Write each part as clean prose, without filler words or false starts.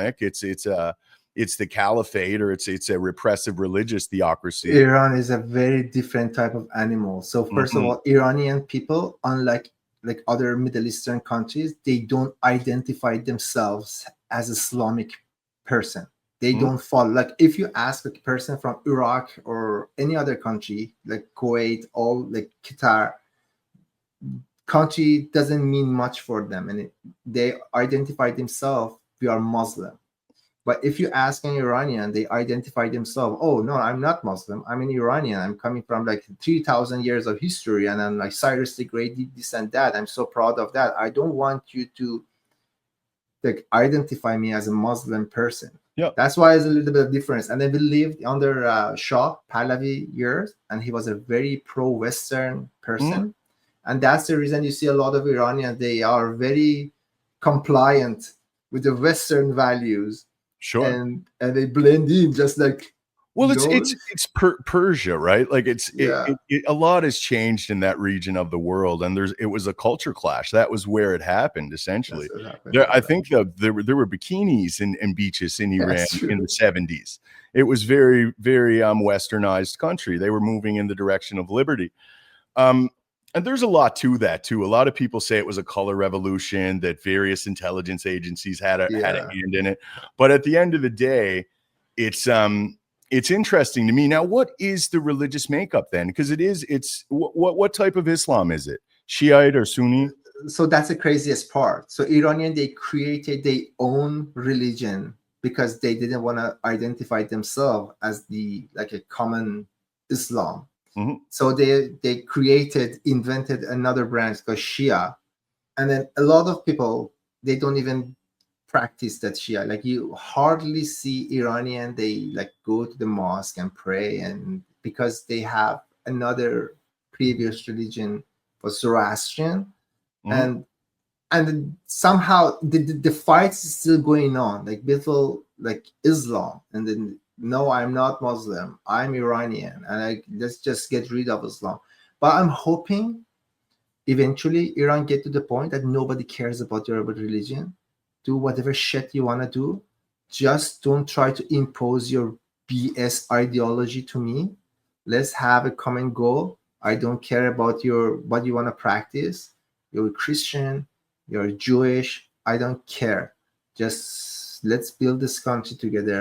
it's the caliphate, or it's a repressive religious theocracy. Iran is a very different type of animal. So first of Mhm. all, Iranian people, unlike like other Middle Eastern countries, they don't identify themselves as Islamic person. They Mhm. don't follow. Like if you ask a person from Iraq or any other country, like Kuwait or like Qatar, country doesn't mean much for them, and they identify themselves, we are Muslim. But if you ask an Iranian, they identify themselves, oh, no, I'm not Muslim. I'm an Iranian. I'm coming from like 3,000 years of history. And I'm like Cyrus the Great did this and that. I'm so proud of that. I don't want you to like identify me as a Muslim person. Yeah. That's why it's a little bit of difference. And then we lived under Shah Pahlavi years, and he was a very pro-Western Mhm. person. And that's the reason you see a lot of Iranians, they are very compliant with the Western values, Sure. and they blend in just like, Well, you it's know. it's it's Persia, right? Like Yeah, a lot has changed in that region of the world, and it was a culture clash. That was where it happened, that's essentially. what happened. I Yeah, think there were bikinis and beaches in Iran that's in true. the 70s. It was very, very westernized country. They were moving in the direction of liberty. Um, and there's a lot to that too. A lot of people say it was a color revolution, that various intelligence agencies had a Yeah. hand in it. But at the end of the day, it's it's interesting to me. Now, what is the religious makeup then? Because it's what type of Islam is it? Shiite or Sunni? So that's the craziest part. So Iranian, they created their own religion because they didn't want to identify themselves as the like a common Islam. Mhm. So they invented another branch called Shia, and then a lot of people, they don't even practice that Shia. Like you hardly see Iranian, they like go to the mosque and pray, and because they have another previous religion was Zoroastrian, Mhm. and somehow the fight is still going on, like little like Islam, and then no, I'm not Muslim, I'm Iranian, and like let's just get rid of Islam. But I'm hoping eventually Iran get to the point that nobody cares about your religion. Do whatever shit you want to do, just don't try to impose your BS ideology to me. Let's have a common goal. I don't care about your what you want to practice. You're a Christian, you're Jewish, I don't care. Just let's build this country together.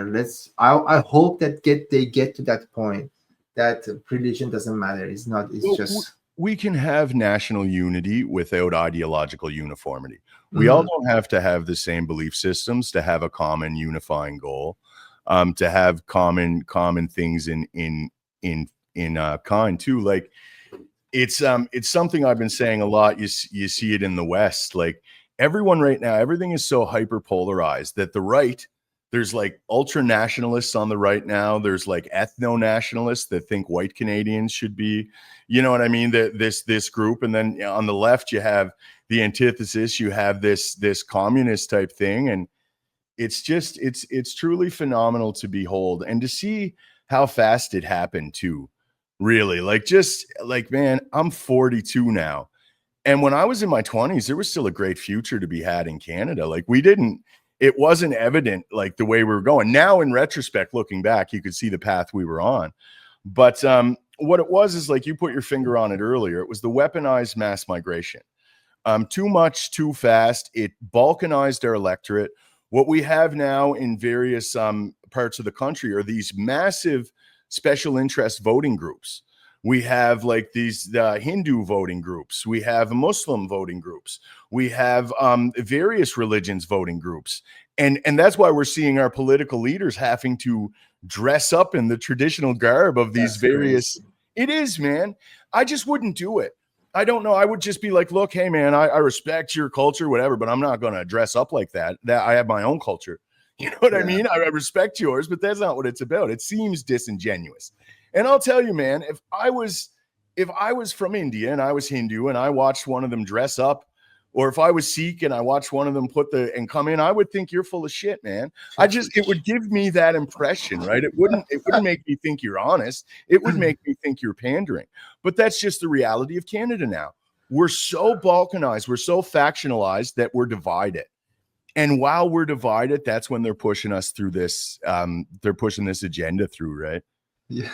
I hope that they get to that point that religion doesn't matter. It's not, it's Well, just. we can have national unity without ideological uniformity. We all Mhm. don't have to have the same belief systems to have a common unifying goal, to have common things in kind too. Like it's something I've been saying a lot. You see it in the West. Like everyone right now, everything is so hyper polarized that the right, there's like ultra nationalists on the right now. There's like ethno nationalists that think white Canadians should be, you know what I mean? That this group, and then on the left you have the antithesis. You have this communist type thing, and it's just it's truly phenomenal to behold and to see how fast it happened too. Really, like just like man, I'm 42 now. And when I was in my 20s, there was still a great future to be had in Canada. Like it wasn't evident like the way we were going. Now, in retrospect, looking back, you could see the path we were on. But what it was is like you put your finger on it earlier. It was the weaponized mass migration. Too much, too fast. It balkanized our electorate. What we have now in various parts of the country are these massive special interest voting groups. We have like these Hindu voting groups. We have Muslim voting groups. We have various religions voting groups. And that's why we're seeing our political leaders having to dress up in the traditional garb of these That's various. crazy. It is, man. I just wouldn't do it. I don't know. I would just be like, look, hey man, I respect your culture, whatever, but I'm not going to dress up like that. That I have my own culture. You know what I Yeah. mean? I respect yours, but that's not what it's about. It seems disingenuous. And I'll tell you, man, if I was from India and I was Hindu and I watched one of them dress up, or if I was Sikh and I watched one of them and come in, I would think you're full of shit, man. It would give me that impression, right? It wouldn't make me think you're honest. It would make me think you're pandering. But that's just the reality of Canada now. We're so balkanized, we're so factionalized that we're divided. And while we're divided, that's when they're pushing us through this. They're pushing this agenda through, right? Yeah.